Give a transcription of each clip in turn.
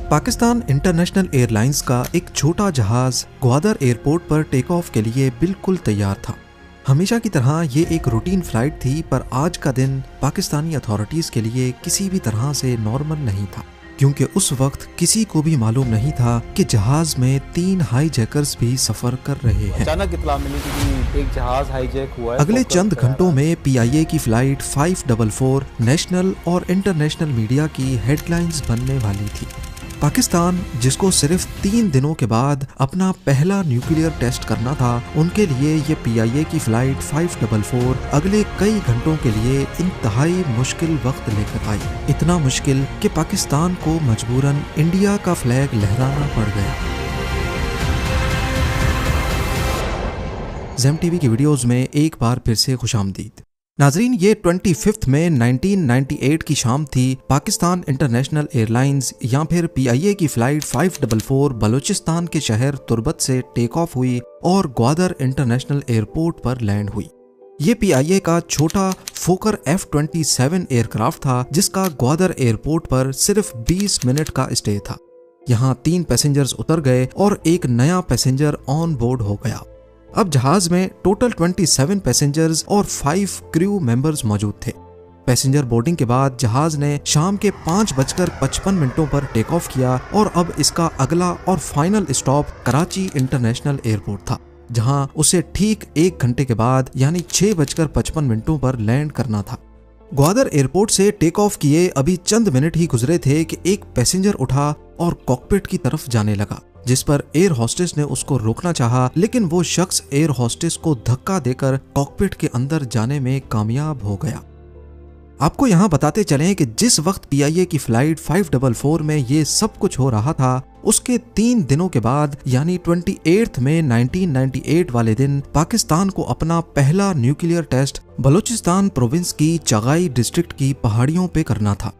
Pakistan international airlines का एक छोटा जहाज ग्वादर एयरपोर्ट पर टेक ऑफ के लिए बिल्कुल तैयार था। हमेशा की तरह ये एक रूटीन फ्लाइट थी, पर आज का दिन पाकिस्तानी अथॉरिटीज के लिए किसी भी तरह से नॉर्मल नहीं था, क्योंकि उस वक्त किसी को भी मालूम नहीं था कि जहाज में 3 हाईजैकर्स भी सफर कर रहे हैं। अचानक इत्तला मिली कि एक जहाज हाईजैक हुआ है। अगले चंद घंटों में PIA की फ्लाइट 544 नेशनल और इंटरनेशनल मीडिया की हेडलाइंस बनने वाली थी। पाकिस्तान, जिसको सिर्फ 3 दिनों के बाद अपना पहला न्यूक्लियर टेस्ट करना था, उनके लिए ये PIA की फ्लाइट 544 अगले कई घंटों के लिए इंतहाई मुश्किल वक्त लेकर आई। इतना मुश्किल कि पाकिस्तान को मजबूरन इंडिया का फ्लैग लहराना पड़ गया। ज़ेम TV की वीडियोस में एक बार फिर से खुशामदीद। नाजरीन, ये 25 मई 1998 की शाम थी। पाकिस्तान इंटरनेशनल एयरलाइंस या फिर PIA की फ्लाइट 544 बलूचिस्तान के शहर तुर्बत से टेक ऑफ हुई और ग्वादर इंटरनेशनल एयरपोर्ट पर लैंड हुई। ये PIA का छोटा फोकर F-27 एयरक्राफ्ट था, जिसका ग्वादर एयरपोर्ट पर सिर्फ 20 मिनट का स्टे था। यहाँ 3 पैसेंजर्स उतर गए और एक नया पैसेंजर ऑन बोर्ड हो गया। अब जहाज में टोटल 27 पैसेंजर्स और 5 क्रू मेंबर्स मौजूद थे। पैसेंजर बोर्डिंग के बाद जहाज ने शाम के 5:55 पर टेक ऑफ किया और अब इसका अगला और final stop Karachi international airport था, जहां उसे ठीक 1 घंटे के बाद यानी 6:55 पर लैंड करना था। ग्वादर एयरपोर्ट से टेक ऑफ किए अभी चंद मिनट ही गुजरे थे कि एक पैसेंजर उठा और कॉकपिट की तरफ जाने लगा, जिस पर एयर होस्टेस ने उसको रोकना चाहा, लेकिन वो शख्स एयर होस्टेस को धक्का देकर कॉकपिट के अंदर जाने में कामयाब हो गया। आपको यहाँ बताते चलें कि जिस वक्त PIA की फ्लाइट 544 में ये सब कुछ हो रहा था, उसके 3 दिनों के बाद यानी 28 मई 1998 वाले दिन पाकिस्तान को अपना पहला न्यूक्लियर टेस्ट बलूचिस्तान प्रोविंस की चगाई डिस्ट्रिक्ट की पहाड़ियों पे करना था।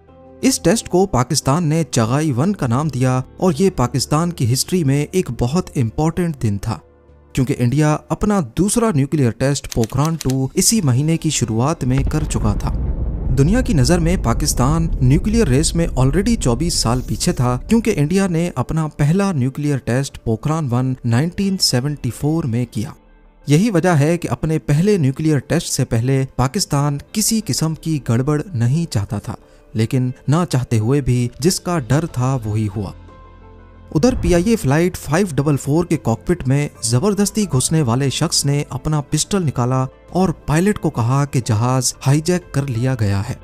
इस टेस्ट को पाकिस्तान ने चगाई 1 का नाम दिया और ये पाकिस्तान की हिस्ट्री में एक बहुत इम्पोर्टेंट दिन था, क्योंकि इंडिया अपना दूसरा न्यूक्लियर टेस्ट पोखरान 2 इसी महीने की शुरुआत में कर चुका था। दुनिया की नज़र में पाकिस्तान न्यूक्लियर रेस में ऑलरेडी 24 साल पीछे था, क्योंकि इंडिया ने अपना पहला न्यूक्लियर टेस्ट पोखरान 1 1974 में किया। यही वजह है कि अपने पहले न्यूक्लियर टेस्ट से पहले पाकिस्तान किसी किस्म की गड़बड़ नहीं चाहता था, लेकिन ना चाहते हुए भी जिसका डर था वही हुआ। उधर PIA फ्लाइट 544 के कॉकपिट में जबरदस्ती घुसने वाले शख्स ने अपना पिस्टल निकाला और पायलट को कहा कि जहाज हाईजैक कर लिया गया है।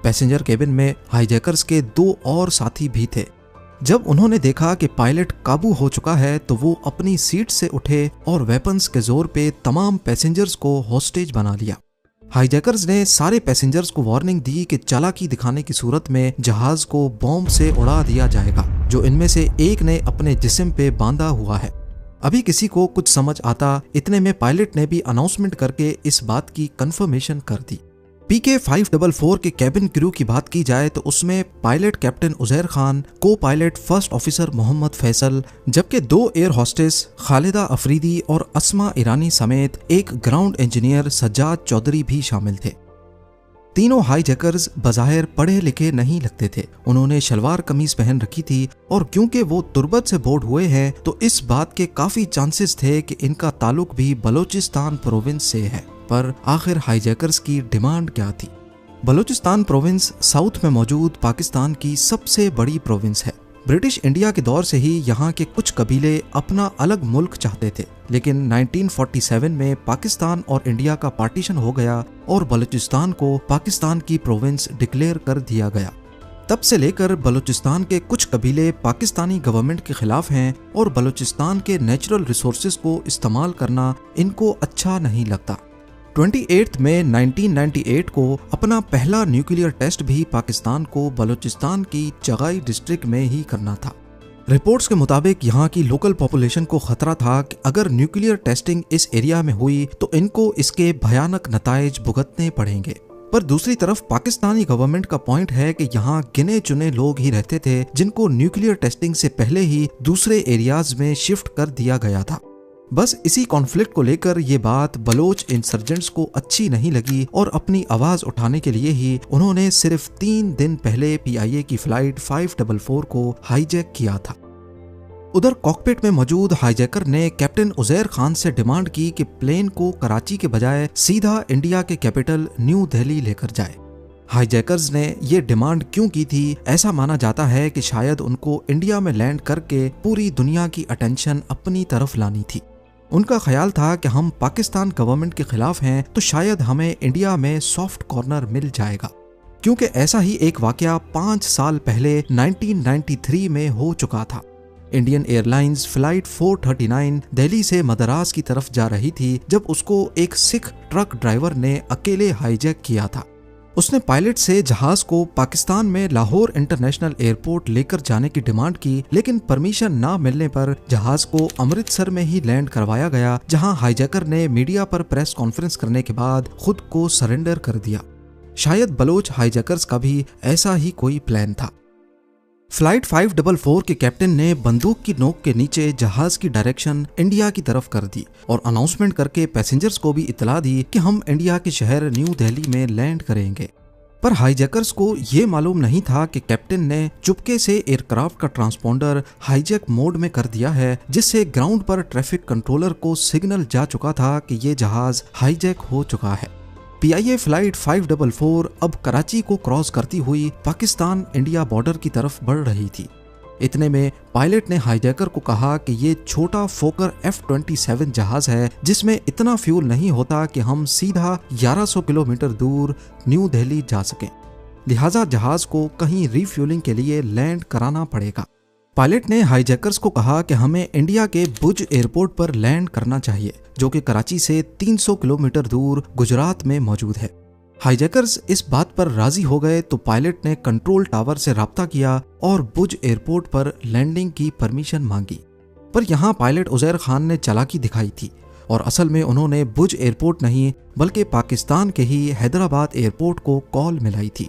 पैसेंजर केबिन में हाईजैकर्स के 2 और साथी भी थे। जब उन्होंने देखा कि पायलट काबू हो चुका है, तो वो अपनी सीट से उठे और वेपन्स के जोर पे तमाम पैसेंजर्स को हॉस्टेज बना लिया। हाईजैकर्स ने सारे पैसेंजर्स को वार्निंग दी कि चालाकी दिखाने की सूरत में जहाज को बॉम्ब से उड़ा दिया जाएगा, जो इनमें से एक ने अपने जिस्म पे बांधा हुआ है। अभी किसी को कुछ समझ आता, इतने में पायलट ने भी अनाउंसमेंट करके इस बात की कंफर्मेशन कर दी। PK 544 के कैबिन क्रू की बात की जाए तो उसमें pilot captain Uzair Khan, copilot first officer Mohammad Faisal, जबकि 2 एयर होस्टेस खालिदा अफरीदी और अस्मा ईरानी समेत एक ग्राउंड इंजीनियर सज्जाद चौधरी भी शामिल थे। तीनों हाईजैकर्स बज़ाहिर पढ़े लिखे नहीं लगते थे। उन्होंने शलवार कमीज पहन रखी थी और क्योंकि वो तुर्बत से बोर्ड हुए हैं, तो इस बात के काफी चांसेस थे कि इनका ताल्लुक भी बलूचिस्तान प्रोविंस से है। पर आखिर हाईजैकर्स की डिमांड क्या थी? बलूचिस्तान प्रोविंस साउथ में मौजूद पाकिस्तान की सबसे बड़ी प्रोविंस है। ब्रिटिश इंडिया के दौर से ही यहाँ के कुछ कबीले अपना अलग मुल्क चाहते थे, लेकिन 1947 में पाकिस्तान और इंडिया का पार्टीशन हो गया और बलूचिस्तान को पाकिस्तान की प्रोविंस डिक्लेयर कर दिया गया। तब से लेकर बलूचिस्तान के कुछ कबीले पाकिस्तानी गवर्नमेंट के खिलाफ हैं और बलूचिस्तान के नेचुरल रिसोर्सेज को इस्तेमाल करना इनको अच्छा नहीं लगता। 28 मई 1998 को अपना पहला न्यूक्लियर टेस्ट भी पाकिस्तान को बलूचिस्तान की चगाई डिस्ट्रिक्ट में ही करना था। रिपोर्ट्स के मुताबिक यहाँ की लोकल पॉपुलेशन को खतरा था कि अगर न्यूक्लियर टेस्टिंग इस एरिया में हुई तो इनको इसके भयानक नताइज भुगतने पड़ेंगे। पर दूसरी तरफ पाकिस्तानी गवर्नमेंट का पॉइंट है कि यहाँ गिने चुने लोग ही रहते थे, जिनको न्यूक्लियर टेस्टिंग से पहले ही दूसरे एरियाज में शिफ्ट कर दिया गया था। बस इसी कॉन्फ्लिक्ट को लेकर ये बात बलोच इंसर्जेंट्स को अच्छी नहीं लगी और अपनी आवाज उठाने के लिए ही उन्होंने सिर्फ 3 दिन पहले PIA की फ्लाइट 544 को हाईजैक किया था। उधर कॉकपिट में मौजूद हाईजैकर ने कैप्टन उजैर खान से डिमांड की कि प्लेन को कराची के बजाय सीधा इंडिया के कैपिटल न्यू दिल्ली लेकर जाए। हाईजैकर्स ने ये डिमांड क्यों की थी? ऐसा माना जाता है कि शायद उनको इंडिया में लैंड करके पूरी दुनिया की अटेंशन अपनी तरफ लानी थी। उनका ख्याल था कि हम पाकिस्तान गवर्नमेंट के खिलाफ हैं तो शायद हमें इंडिया में सॉफ्ट कॉर्नर मिल जाएगा, क्योंकि ऐसा ही एक वाकया 5 साल पहले 1993 में हो चुका था। इंडियन एयरलाइंस फ्लाइट 439 दिल्ली से मद्रास की तरफ जा रही थी जब उसको एक सिख ट्रक ड्राइवर ने अकेले हाईजैक किया था। उसने पायलट से जहाज को पाकिस्तान में लाहौर इंटरनेशनल एयरपोर्ट लेकर जाने की डिमांड की, लेकिन परमिशन ना मिलने पर जहाज को अमृतसर में ही लैंड करवाया गया, जहां हाईजैकर ने मीडिया पर प्रेस कॉन्फ्रेंस करने के बाद खुद को सरेंडर कर दिया। शायद बलोच हाईजैकर्स का भी ऐसा ही कोई प्लान था। फ्लाइट 544 के कैप्टन ने बंदूक की नोक के नीचे जहाज की डायरेक्शन इंडिया की तरफ कर दी और अनाउंसमेंट करके पैसेंजर्स को भी इतला दी कि हम इंडिया के शहर न्यू दिल्ली में लैंड करेंगे। पर हाईजैकर्स को ये मालूम नहीं था कि कैप्टन ने चुपके से एयरक्राफ्ट का ट्रांसपोंडर हाईजैक मोड में कर दिया है, जिससे ग्राउंड पर ट्रैफिक कंट्रोलर को सिग्नल जा चुका था कि ये जहाज हाईजैक हो चुका है। PIA फ्लाइट 544 अब कराची को क्रॉस करती हुई पाकिस्तान इंडिया बॉर्डर की तरफ बढ़ रही थी। इतने में पायलट ने हाईजैकर को कहा कि ये छोटा फोकर F-27 जहाज है जिसमें इतना फ्यूल नहीं होता कि हम सीधा 1100 किलोमीटर दूर न्यू दिल्ली जा सकें, लिहाजा जहाज को कहीं रिफ्यूलिंग के लिए लैंड कराना पड़ेगा। पायलट ने हाईजैकर्स को कहा कि हमें इंडिया के भुज एयरपोर्ट पर लैंड करना चाहिए, जो कि कराची से 300 किलोमीटर दूर गुजरात में मौजूद है। हाईजैकर्स इस बात पर राजी हो गए तो पायलट ने कंट्रोल टावर से राब्ता किया और भुज एयरपोर्ट पर लैंडिंग की परमिशन मांगी। पर यहाँ पायलट उजैर खान ने चालाकी दिखाई थी और असल में उन्होंने भुज एयरपोर्ट नहीं बल्कि पाकिस्तान के ही हैदराबाद एयरपोर्ट को कॉल मिलाई थी।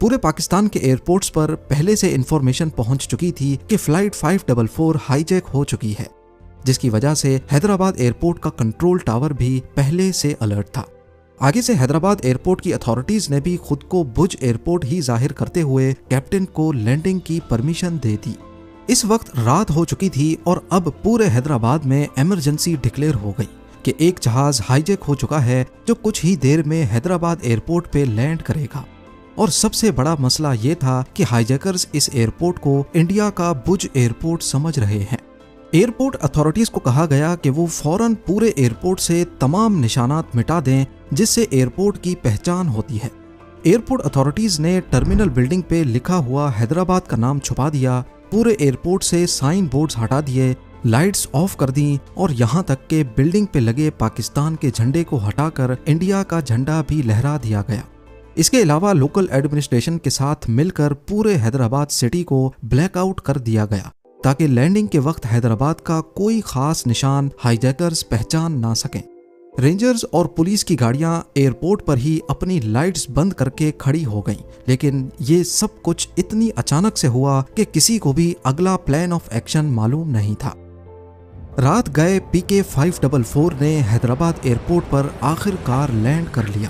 पूरे पाकिस्तान के एयरपोर्ट्स पर पहले से इंफॉर्मेशन पहुंच चुकी थी कि फ्लाइट 544 हाईजैक हो चुकी है, जिसकी वजह से हैदराबाद एयरपोर्ट का कंट्रोल टावर भी पहले से अलर्ट था। आगे से हैदराबाद एयरपोर्ट की अथॉरिटीज ने भी खुद को भुज एयरपोर्ट ही जाहिर करते हुए कैप्टन को लैंडिंग की परमिशन दे दी। इस वक्त रात हो चुकी थी और अब पूरे हैदराबाद में इमरजेंसी डिक्लेयर हो गई कि एक जहाज हाईजैक हो चुका है जो कुछ ही देर में हैदराबाद एयरपोर्ट पे लैंड करेगा। और सबसे बड़ा मसला ये था कि हाईजैकर्स इस एयरपोर्ट को इंडिया का भुज एयरपोर्ट समझ रहे हैं। एयरपोर्ट अथॉरिटीज को कहा गया कि वो फौरन पूरे एयरपोर्ट से तमाम निशानात मिटा दें जिससे एयरपोर्ट की पहचान होती है। एयरपोर्ट अथॉरिटीज ने टर्मिनल बिल्डिंग पे लिखा हुआ हैदराबाद का नाम छुपा दिया, पूरे एयरपोर्ट से साइन बोर्ड्स हटा दिए, लाइट्स ऑफ कर दी और यहाँ तक के बिल्डिंग पे लगे पाकिस्तान के झंडे को हटाकर इंडिया का झंडा भी लहरा दिया गया। इसके अलावा लोकल एडमिनिस्ट्रेशन के साथ मिलकर पूरे हैदराबाद सिटी को ब्लैकआउट कर दिया गया ताकि लैंडिंग के वक्त हैदराबाद का कोई खास निशान हाईजैकर्स पहचान ना सकें। रेंजर्स और पुलिस की गाड़ियां एयरपोर्ट पर ही अपनी लाइट्स बंद करके खड़ी हो गईं, लेकिन ये सब कुछ इतनी अचानक से हुआ कि किसी को भी अगला प्लान ऑफ एक्शन मालूम नहीं था। रात गए PK 544 ने हैदराबाद एयरपोर्ट पर आखिरकार लैंड कर लिया।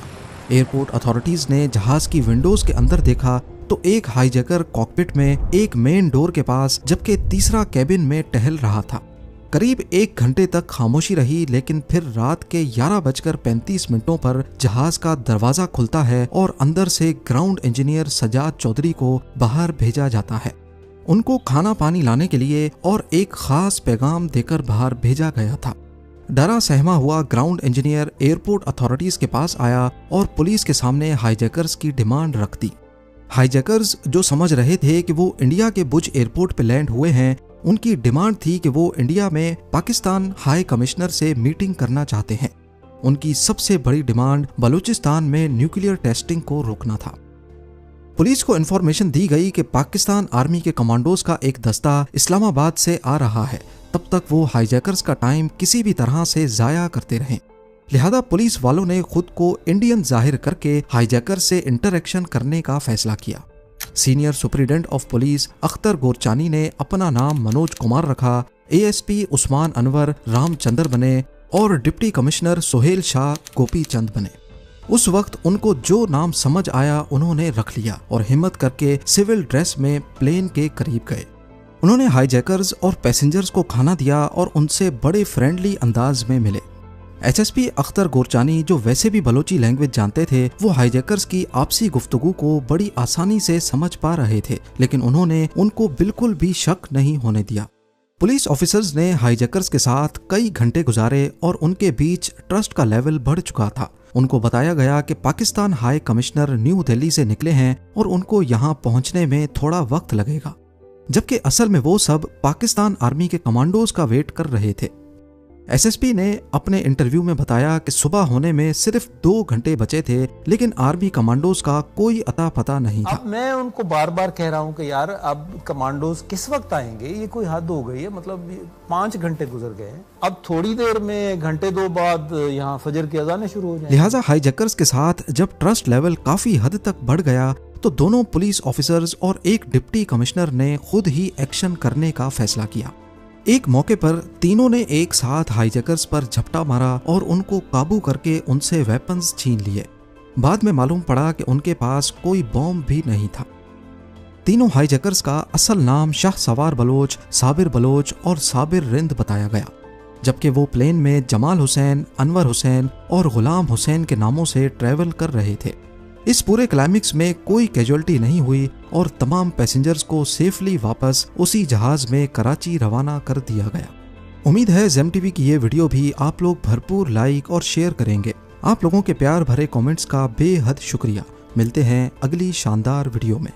एयरपोर्ट अथॉरिटीज ने जहाज की विंडोज के अंदर देखा तो एक हाईजैकर कॉकपिट में एक मेन डोर के पास जबकि तीसरा कैबिन में टहल रहा था। करीब 1 घंटे तक खामोशी रही, लेकिन फिर रात के 11:35 पर जहाज का दरवाजा खुलता है और अंदर से ग्राउंड इंजीनियर सजाद चौधरी को बाहर भेजा जाता है। उनको खाना पानी लाने के लिए और एक खास पैगाम देकर बाहर भेजा गया था। डरा सहमा हुआ ग्राउंड इंजीनियर एयरपोर्ट अथॉरिटीज के पास आया और पुलिस के सामने हाईजैकर्स की डिमांड रख दी। हाईजैकर्स जो समझ रहे थे कि वो इंडिया के भुज एयरपोर्ट पे लैंड हुए हैं, उनकी डिमांड थी कि वो इंडिया में पाकिस्तान हाई कमिश्नर से मीटिंग करना चाहते हैं। उनकी सबसे बड़ी डिमांड बलूचिस्तान में न्यूक्लियर टेस्टिंग को रोकना था। पुलिस को इन्फॉर्मेशन दी गई कि पाकिस्तान आर्मी के कमांडोज का एक दस्ता इस्लामाबाद से आ रहा है, तब तक वो हाईजैकर्स का टाइम किसी भी तरह से जाया करते रहें। लिहाजा पुलिस वालों ने खुद को इंडियन जाहिर करके हाईजैकर से इंटरेक्शन करने का फैसला किया। Senior superintendent of police Akhtar Gorchani ने अपना नाम मनोज कुमार रखा, ASP उस्मान अनवर रामचंद्र बने और डिप्टी कमिश्नर सोहेल शाह गोपी चंद बने। उस वक्त उनको जो नाम समझ आया उन्होंने रख लिया और हिम्मत करके सिविल ड्रेस में प्लेन के करीब गए। उन्होंने हाईजैकर्स और पैसेंजर्स को खाना दिया और उनसे बड़े फ्रेंडली अंदाज में मिले। HSP अख्तर गोरचानी, जो वैसे भी बलोची लैंग्वेज जानते थे, वो हाईजैकर्स की आपसी गुफ्तगू को बड़ी आसानी से समझ पा रहे थे, लेकिन उन्होंने उनको बिल्कुल भी शक नहीं होने दिया। पुलिस ऑफिसर्स ने हाईजैकर्स के साथ कई घंटे गुजारे और उनके बीच ट्रस्ट का लेवल बढ़ चुका था। उनको बताया गया कि Pakistan high commissioner new Delhi से निकले हैं और उनको यहाँ पहुँचने में थोड़ा वक्त लगेगा, जबकि असल में वो सब पाकिस्तान आर्मी के कमांडोज का वेट कर रहे थे। SSP ने अपने इंटरव्यू में बताया कि सुबह होने में सिर्फ 2 घंटे बचे थे, लेकिन आर्मी कमांडोज का कोई अता पता नहीं था। अब मैं उनको बार बार कह रहा हूं कि यार अब कमांडोज किस वक्त आएंगे, ये कोई हद हो गई है। मतलब 5 घंटे गुजर गए हैं, अब थोड़ी देर में घंटे 2 बाद यहाँ फजर की अज़ानें शुरू हो जाएंगी। लिहाजा हाईजैकर्स के साथ जब ट्रस्ट लेवल काफी हद तक बढ़ गया तो दोनों पुलिस ऑफिसर्स और एक डिप्टी कमिश्नर ने खुद ही एक्शन करने का फैसला किया। एक मौके पर तीनों ने एक साथ हाईजैकर्स पर झपटा मारा और उनको काबू करके उनसे वेपन्स छीन लिए। बाद में मालूम पड़ा कि उनके पास कोई बॉम्ब भी नहीं था। तीनों हाईजैकर्स का असल नाम शाह सवार बलोच, साबिर बलोच और साबिर रिंद बताया गया, जबकि वो प्लेन में जमाल हुसैन, अनवर हुसैन और गुलाम हुसैन के नामों से ट्रैवल कर रहे थे। इस पूरे क्लाइमेक्स में कोई कैजुअल्टी नहीं हुई और तमाम पैसेंजर्स को सेफली वापस उसी जहाज में कराची रवाना कर दिया गया। उम्मीद है ज़ेम टीवी की ये वीडियो भी आप लोग भरपूर लाइक और शेयर करेंगे। आप लोगों के प्यार भरे कमेंट्स का बेहद शुक्रिया। मिलते हैं अगली शानदार वीडियो में।